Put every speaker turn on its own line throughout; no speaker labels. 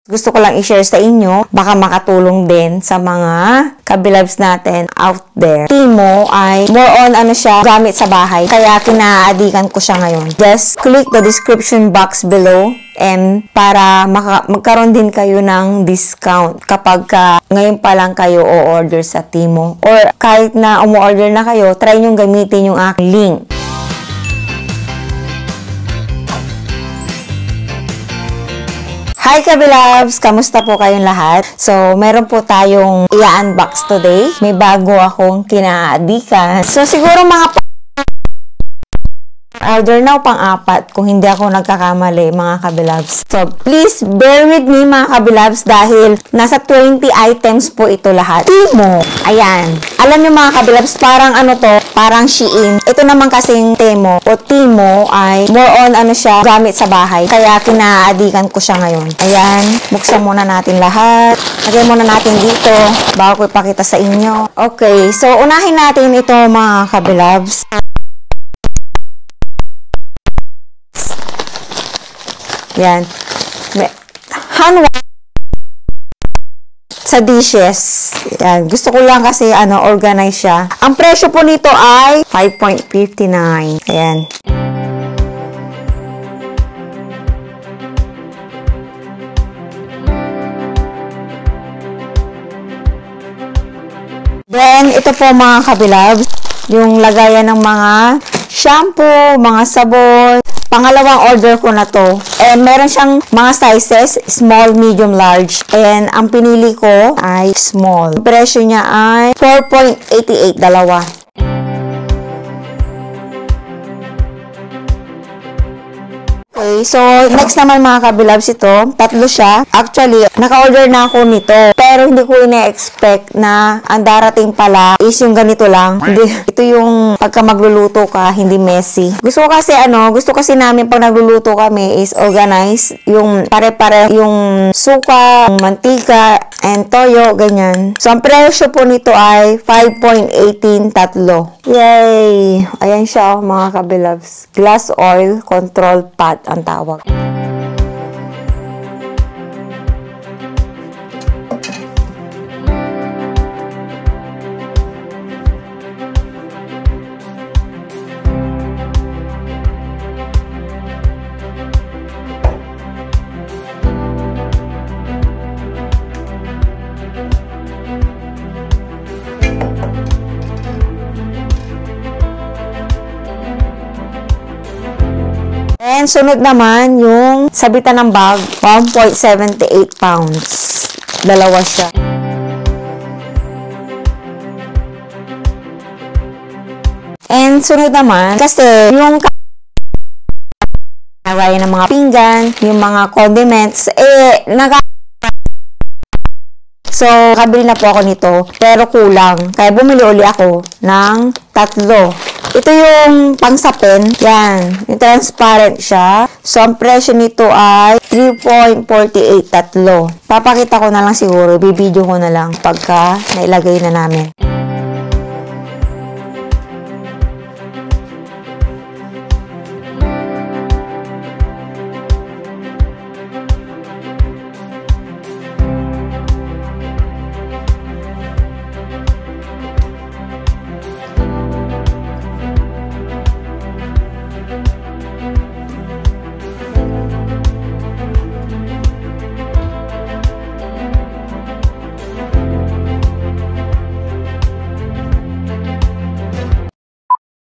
Gusto ko lang i-share sa inyo, baka makatulong din sa mga kabilabs natin out there. Timo ay more on siya, gamit sa bahay. Kaya kinaadikan ko siya ngayon. Just click the description box below and para magkaroon din kayo ng discount kapag ngayon pa lang kayo o-order sa Timo. Or kahit na umu-order na kayo, try nyo gamitin yung aking link. Hi kabilabs! Kamusta po kayong lahat? So, meron po tayong i-unbox today. May bago akong kinaadikan. So, siguro mga order now pang-apat kung hindi ako nagkakamali mga kabilabs. So, please bear with me mga kabilabs dahil nasa 20 items po ito lahat. Timo. Ayan. Alam niyo mga kabilabs, parang parang Shein. Ito naman kasing Temo o Timo ay more on siya, gamit sa bahay. Kaya kinaadikan ko siya ngayon. Ayan. Buksan muna natin lahat. Lagay muna natin dito bago ko ipakita sa inyo. Okay. So, unahin natin ito mga kabilabs. Yan. Hand wash sa dishes. Yan. Gusto ko lang kasi organize siya. Ang presyo po nito ay 5.59. Ayan. Then, ito po mga kabilabs, yung lagayan ng mga shampoo, mga sabon. Pangalawang order ko na to. And meron siyang mga sizes, small, medium, large. And ang pinili ko ay small. Ang presyo niya ay 4.88, dalawa. Okay, so next naman mga kabilabs ito, tatlo siya. Actually, naka-order na ako nito. Pero hindi ko ina-expect na ang darating pala is yung ganito lang. Ito yung pagka magluluto ka, hindi messy. Gusto kasi namin pag nagluluto kami is organize. Yung pare-pare, yung suka, yung mantika, and toyo, ganyan. So, ang presyo po nito ay 5.18 tatlo. Yay! Ayan siya mga kabilabs. Glass oil control pot ang tawag. And sunod naman yung sabitan ng bag, 1.78 pounds. Dalawa siya. And sunod naman, kasi yung ng mga pinggan, yung mga condiments, so, kabili na po ako nito, pero kulang. Kaya bumili uli ako ng tatlo. Ito yung pangsapin. Yan. Yung transparent siya. So, ang presyo nito ay 3.48 tatlo. Papakita ko na lang siguro. Bibidyo ko na lang pagka nailagay na namin.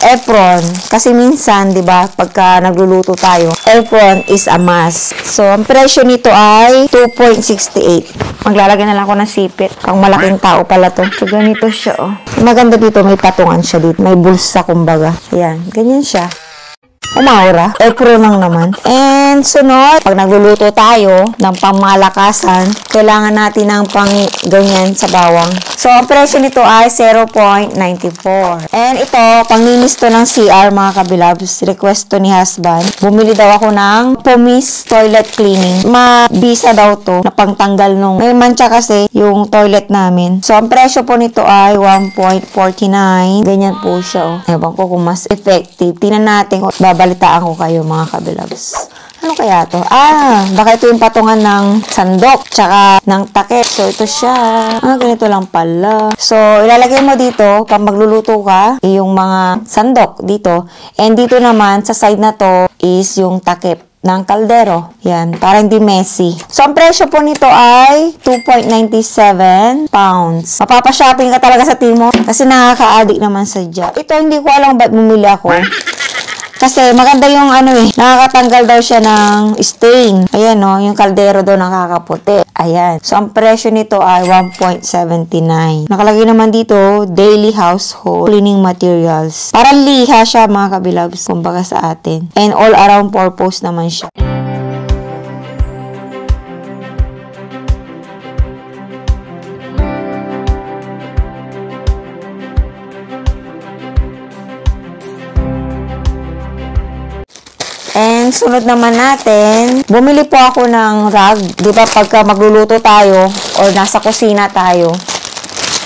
Apron. Kasi minsan, di ba, pagka nagluluto tayo, apron is a must. So, ang presyo nito ay 2.68. Maglalagay na lang ako ng sipit. Pang malaking tao pala to. So, ganito siya, oh. Maganda dito, may patungan siya dito. May bulsa, kumbaga. Ayan, ganyan siya. Umaura. Apron lang naman. And sunod, pag nagluluto tayo ng pangmalakasan, kailangan natin ng pang ganyan sa bawang. So, ang presyo nito ay 0.94. And ito, panglinis to ng CR mga kabilabs. Request to ni husband. Bumili daw ako ng Pumice toilet cleaning. Mabisa daw to na pangtanggal nung may mancha kasi yung toilet namin. So, ang presyo po nito ay 1.49. Ganyan po siya, oh. Ewan ko kung mas effective. Tingnan natin kung babalitaan ko kayo mga kabilabs. Ano kaya to? Baka ito yung patungan ng sandok, tsaka ng takip. So, ito siya. Ganito lang pala. So, ilalagay mo dito, pag magluluto ka, yung mga sandok dito. And dito naman, sa side na to, is yung takip ng kaldero. Yan, para hindi messy. So, ang presyo po nito ay 2.97 pounds. Mapapashopping ka talaga sa Timo kasi nakaka-addict naman sa sadya. Ito, hindi ko alam ba't bumili ako. Kasi maganda yung nakakatanggal daw siya ng stain. Ayan yung kaldero daw nakakaputi. Ayan. So, ang presyo nito ay 1.79. Nakalagay naman dito, daily household cleaning materials. Parang liha siya mga kabilabs, kumbaga sa atin. And all around purpose naman siya. And sunod naman natin, bumili po ako ng rug. Di ba pagka magluluto tayo or nasa kusina tayo,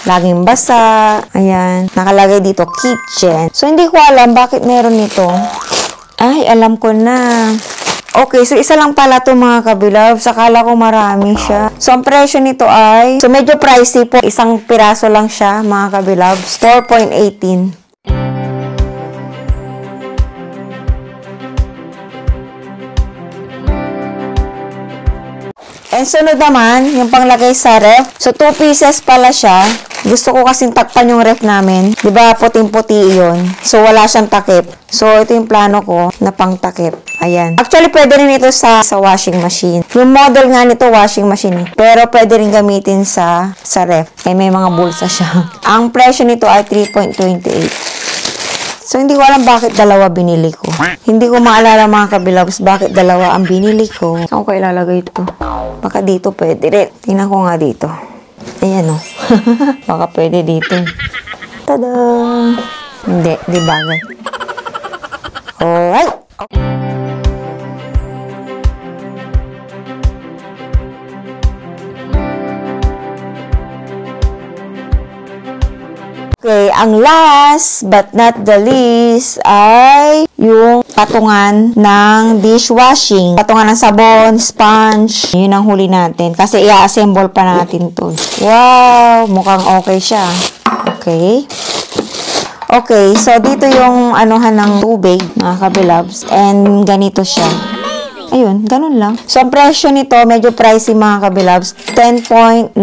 laging basa. Ayan, nakalagay dito kitchen. So hindi ko alam bakit meron nito. Ay, alam ko na. Okay, so isa lang pala ito mga kabilabs. Akala ko marami siya. So ang presyo nito ay, so medyo pricey po. Isang piraso lang siya mga kabilabs. 4.18. And sunod naman, yung panglagay sa ref. So, 2 pieces pala siya. Gusto ko kasing takpan yung ref namin. Diba, puting-puti yun. So, wala siyang takip. So, ito yung plano ko na pang takip. Ayan. Actually, pwede rin ito sa washing machine. Yung model nga nito, washing machine. Pero, pwede rin gamitin sa ref. May mga bulsa siya. Ang presyo nito ay 3.28. So, hindi ko alam bakit dalawa binili ko. Hindi ko maalala mga kabilabs bakit dalawa ang binili ko. Saan ko ilalagay ito? Baka dito pwede rin. Tingnan ko nga dito. Ayan Baka pwede dito. Tada! Hindi, di bagay. Alright! Okay, ang last but not the least ay yung patungan ng dishwashing. Patungan ng sabon, sponge. Yun ang huli natin. Kasi i-assemble pa natin to. Wow! Mukhang okay siya. Okay. Okay, so dito yung anuhan ng tubig, mga kabilabs. And ganito siya. Ayun, ganun lang. So, ang presyo nito, medyo pricey mga kabilabs. 10.97.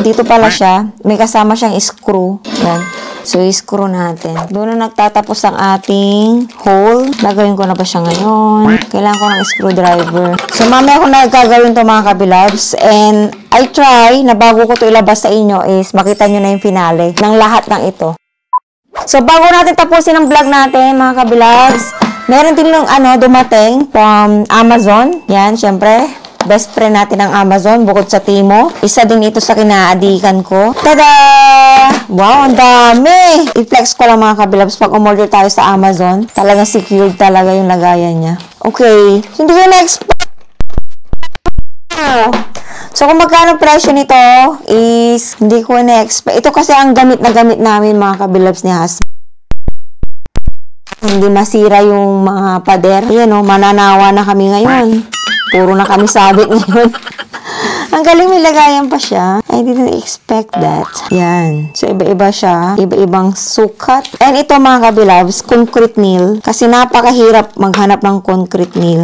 Dito pala siya. May kasama siyang screw. Yan. So, i-screw natin. Doon na nagtatapos ang ating hole. Nagawin ko na ba siya ngayon? Kailangan ko ng screwdriver. So, mamaya ko na gagawin to mga kabilabs. And, I try na bago ko to ilabas sa inyo is makita nyo na yung finale ng lahat ng ito. So, bago natin tapusin ang vlog natin mga kabilabs, meron din yung dumating from Amazon. Yan, syempre. Best friend natin ang Amazon, bukod sa Timo. Isa din ito sa kinaadikan ko. Tada! Wow, ang dami! I-flex ko lang mga kabilabs pag umorder tayo sa Amazon. Talagang secured talaga yung lagayan niya. Okay. Hindi ko na-expect. So, kung magkano presyo nito is hindi ko na-expect. Ito kasi ang gamit na gamit namin mga kabilabs ni husband. Hindi masira yung mga pader. Ayan mananawa na kami ngayon. Puro na kami sabit ngayon. Ang galing, may lagayan pa siya. I didn't expect that. Yan. So, iba-iba siya. Iba-ibang sukat. And ito mga kabilabs, concrete nail. Kasi napakahirap maghanap ng concrete nail.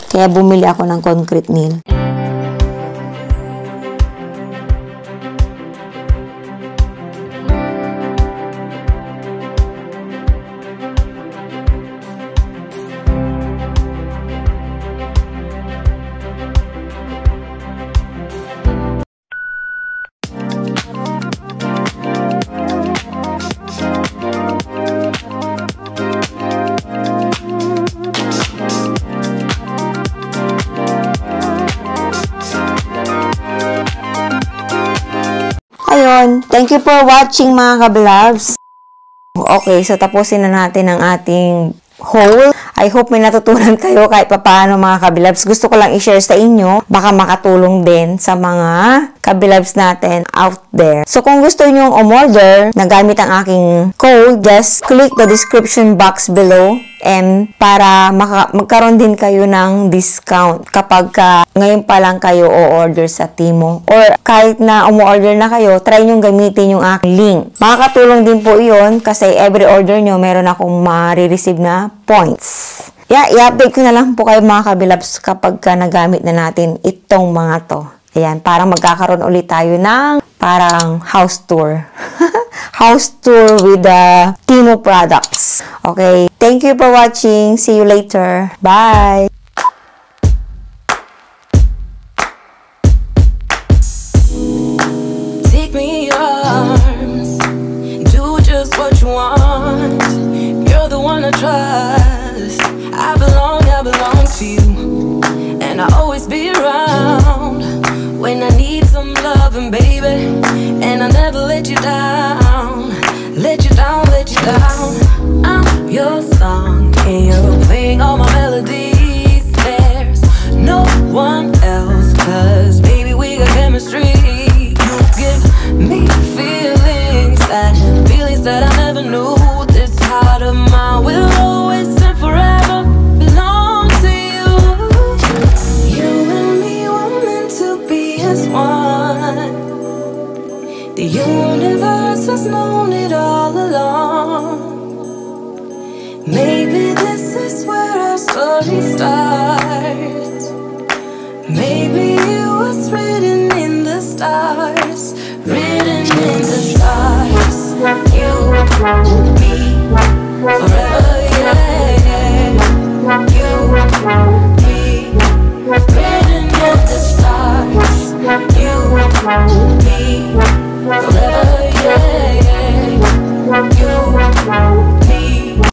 Kaya bumili ako ng concrete nail. Ayun, thank you for watching mga ka-vlogs. Okay, so tapusin na natin ang ating haul. I hope may natutunan kayo kahit papaano mga ka-vlogs. Gusto ko lang i-share sa inyo. Baka makatulong din sa mga ka-vlogs natin out there. So kung gusto nyo umorder na gamit ang aking code, just click the description box below para magkaroon din kayo ng discount kapag ngayon pa lang kayo o-order sa Temu. Or kahit na umu-order na kayo, try nyo gamitin yung aking link. Makakatulong din po iyon kasi every order nyo, meron akong ma-receive na points. I-update ko na lang po kayo mga kabilabs kapag nagamit na natin itong mga to. Ayan, parang magkakaroon ulit tayo ng parang house tour. House tour with the Temu products. Okay, thank you for watching. See you later. Bye!
Take me in your arms, do just what you want. You're the one I trust. I belong to you, and I'll always be around when I need some loving, baby. And I'll never let you down, let you down, let you down. I'm your song, and you're playing all my melodies.